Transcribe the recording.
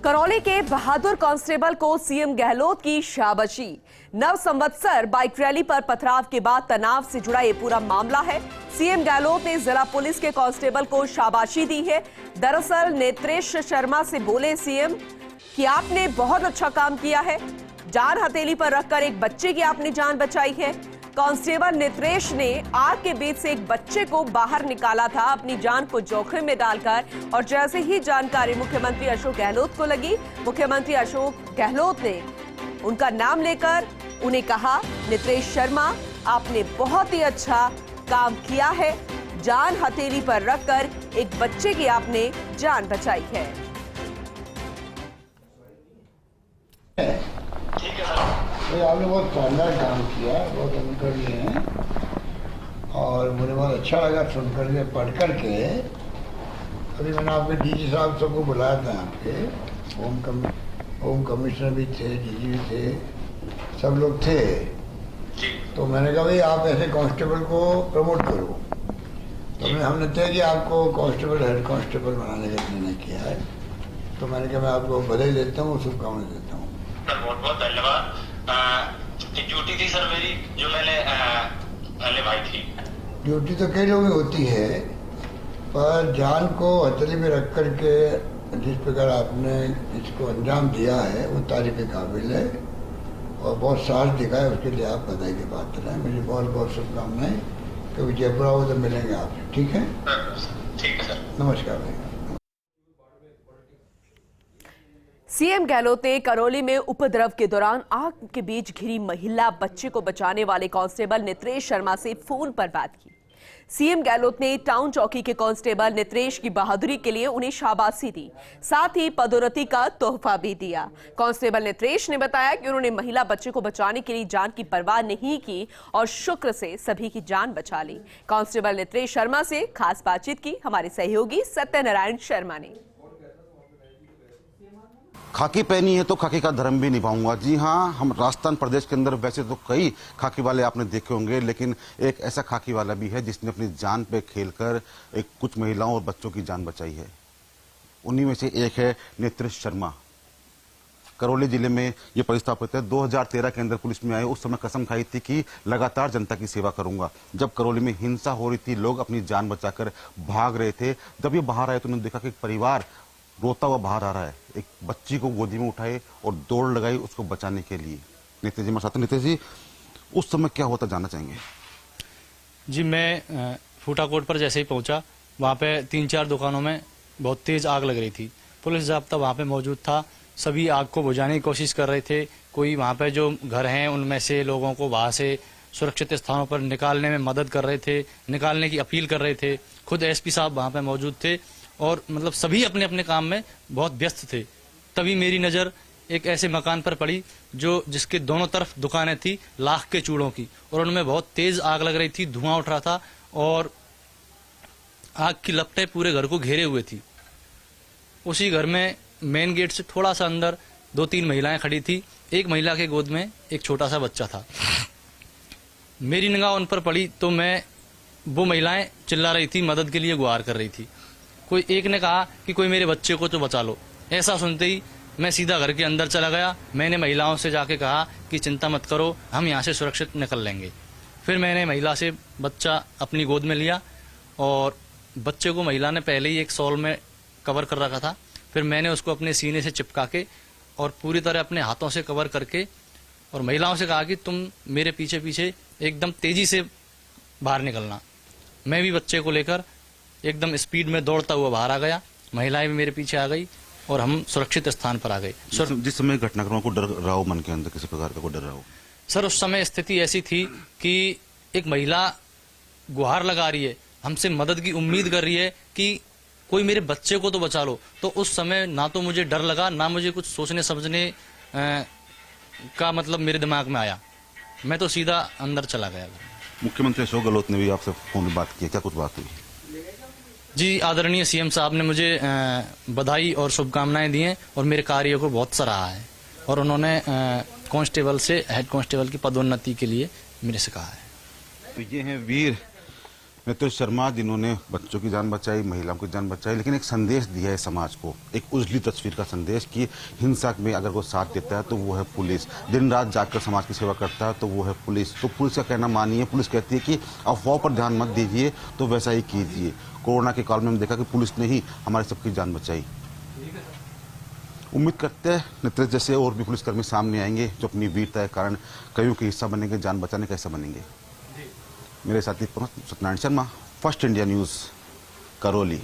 करौली के बहादुर कांस्टेबल को सीएम गहलोत की शाबाशी। नव संवत्सर बाइक रैली पर पथराव के बाद तनाव से जुड़ा ये पूरा मामला है। सीएम गहलोत ने जिला पुलिस के कांस्टेबल को शाबाशी दी है। दरअसल नेत्रेश शर्मा से बोले सीएम कि आपने बहुत अच्छा काम किया है, जान हथेली पर रखकर एक बच्चे की आपने जान बचाई है। कांस्टेबल नेत्रेश ने आग के बीच से एक बच्चे को बाहर निकाला था अपनी जान को जोखिम में डालकर, और जैसे ही जानकारी मुख्यमंत्री अशोक गहलोत को लगी, मुख्यमंत्री अशोक गहलोत ने उनका नाम लेकर उन्हें कहा, नेत्रेश शर्मा आपने बहुत ही अच्छा काम किया है, जान हथेली पर रखकर एक बच्चे की आपने जान बचाई है। आपने बहुत शानदार काम किया, बहुत अनुकरणीय है और मुझे बहुत अच्छा लगा सुनकर के पढ़ कर के। अभी मैंने आपके डीजी साहब सबको बुलाया था, आपके होम कमिश्नर भी थे, डीजी भी थे, सब लोग थे। तो मैंने कहा भाई आप ऐसे कांस्टेबल को प्रमोट करो। तो हमने तय किया आपको कांस्टेबल हेड कांस्टेबल बनाने का निर्णय किया है। तो मैंने कहा मैं आपको बधाई देता हूँ, शुभकामनाएं देता हूँ। बहुत बहुत धन्यवाद। ड्यूटी थी सर मेरी, जो मैंने पहले भाई थी। ड्यूटी तो कई लोगों में होती है, पर जान को हथेली में रख कर के जिस प्रकार आपने इसको अंजाम दिया है वो तारीफ के काबिल है और बहुत साहस दिखाया, उसके लिए आप बधाई के पात्र हैं। मुझे बहुत बहुत शुभकामनाएं। कभी जयपुर आओ तो मिलेंगे आपसे, ठीक है? ठीक है सर, नमस्कार भाई। सीएम गहलोत ने करौली में उपद्रव के दौरान आग के बीच घिरी महिला बच्चे को बचाने वाले कांस्टेबल नेत्रेश शर्मा से फोन पर बात की। सीएम गहलोत ने टाउन चौकी के कांस्टेबल नेत्रेश की बहादुरी के लिए उन्हें शाबाशी दी, साथ ही पदोन्नति का तोहफा भी दिया। कांस्टेबल नेत्रेश ने बताया कि उन्होंने महिला बच्चे को बचाने के लिए जान की परवाह नहीं की और शुक्र से सभी की जान बचा ली। कांस्टेबल नेत्रेश शर्मा से खास बातचीत की हमारे सहयोगी सत्यनारायण शर्मा ने। खाकी पहनी है तो खाकी का धर्म भी निभाऊंगा। जी हाँ, हम राजस्थान प्रदेश के अंदर वैसे तो कई खाकी वाले आपने देखे होंगे, लेकिन एक ऐसा खाकी वाला भी है जिसने अपनी जान पे खेलकर एक कुछ महिलाओं और बच्चों की जान बचाई है। उन्हीं में से एक है नेत्रेश शर्मा। करौली जिले में ये पदस्थापित है। 2013 के अंदर पुलिस में आए, उस समय कसम खाई थी कि लगातार जनता की सेवा करूंगा। जब करौली में हिंसा हो रही थी, लोग अपनी जान बचाकर भाग रहे थे, जब ये बाहर आए तो उन्होंने देखा कि एक परिवार रोता हुआ बाहर आ रहा है। एक बच्ची को गोदी में उठाए और दौड़ लगाई उसको बचाने के लिए। नेत्रेश जी मेरे साथ। नेत्रेश जी, उस समय क्या होता जानना चाहेंगे? जी, मैं फूटाकोट पर जैसे ही पहुंचा, वहां पे 3-4 दुकानों में बहुत तेज आग लग रही थी। पुलिस जाब्ता वहां पे मौजूद था, सभी आग को बुझाने की कोशिश कर रहे थे। कोई वहां पे जो घर हैं उनमें से लोगों को वहां से सुरक्षित स्थानों पर निकालने में मदद कर रहे थे, निकालने की अपील कर रहे थे। खुद एसपी साहब वहां पे मौजूद थे और मतलब सभी अपने अपने काम में बहुत व्यस्त थे। तभी मेरी नज़र एक ऐसे मकान पर पड़ी जिसके दोनों तरफ दुकानें थी लाख के चूड़ों की, और उनमें बहुत तेज आग लग रही थी, धुआं उठ रहा था और आग की लपटें पूरे घर को घेरे हुए थी। उसी घर में मेन गेट से थोड़ा सा अंदर 2-3 महिलाएं खड़ी थी। एक महिला के गोद में एक छोटा सा बच्चा था। मेरी निगाह उन पर पड़ी तो वो महिलाएं चिल्ला रही थी, मदद के लिए गुहार कर रही थी। कोई एक ने कहा कि कोई मेरे बच्चे को तो बचा लो। ऐसा सुनते ही मैं सीधा घर के अंदर चला गया। मैंने महिलाओं से जाके कहा कि चिंता मत करो, हम यहाँ से सुरक्षित निकल लेंगे। फिर मैंने महिला से बच्चा अपनी गोद में लिया और बच्चे को महिला ने पहले ही एक शॉल में कवर कर रखा था। फिर मैंने उसको अपने सीने से चिपका के और पूरी तरह अपने हाथों से कवर करके और महिलाओं से कहा कि तुम मेरे पीछे पीछे एकदम तेजी से बाहर निकलना। मैं भी बच्चे को लेकर एकदम स्पीड में दौड़ता हुआ बाहर आ गया। महिलाएं भी मेरे पीछे आ गई और हम सुरक्षित स्थान पर आ गए। जिस समय घटनाक्रमों को डर रहा हो, मन के अंदर किसी प्रकार का कोई डर रहा हो? सर, उस समय स्थिति ऐसी थी कि एक महिला गुहार लगा रही है, हमसे मदद की उम्मीद कर रही है कि कोई मेरे बच्चे को तो बचा लो। तो उस समय ना तो मुझे डर लगा, ना मुझे कुछ सोचने समझने का मतलब मेरे दिमाग में आया। मैं तो सीधा अंदर चला गया। मुख्यमंत्री अशोक गहलोत ने भी आपसे फोन में बात की, क्या कुछ बात हुई? जी, आदरणीय सीएम साहब ने मुझे बधाई और शुभकामनाएं दी हैं और मेरे कार्य को बहुत सराहा है और उन्होंने कांस्टेबल से हेड कांस्टेबल की पदोन्नति के लिए मेरे से कहा है। तो ये हैं वीर नितिन शर्मा जिन्होंने बच्चों की जान बचाई, महिलाओं की जान बचाई, लेकिन एक संदेश दिया है समाज को, एक उजली तस्वीर का संदेश कि हिंसा में अगर कोई साथ देता है तो वो है पुलिस, दिन रात जागकर समाज की सेवा करता है तो वो है पुलिस। तो पुलिस का कहना मानिए, पुलिस कहती है कि अफवाह पर ध्यान मत दीजिए, तो वैसा ही कीजिए। कोरोना के काल में हम देखा कि पुलिस ने ही हमारे सबकी जान बचाई। उम्मीद करते हैं नितिन जैसे और भी पुलिसकर्मी सामने आएंगे जो अपनी वीरता के कारण कईयों के हिस्सा बनेंगे, जान बचाने का हिस्सा बनेंगे। मेरे साथी Satyanarayan Sharma, first India news, Karauli.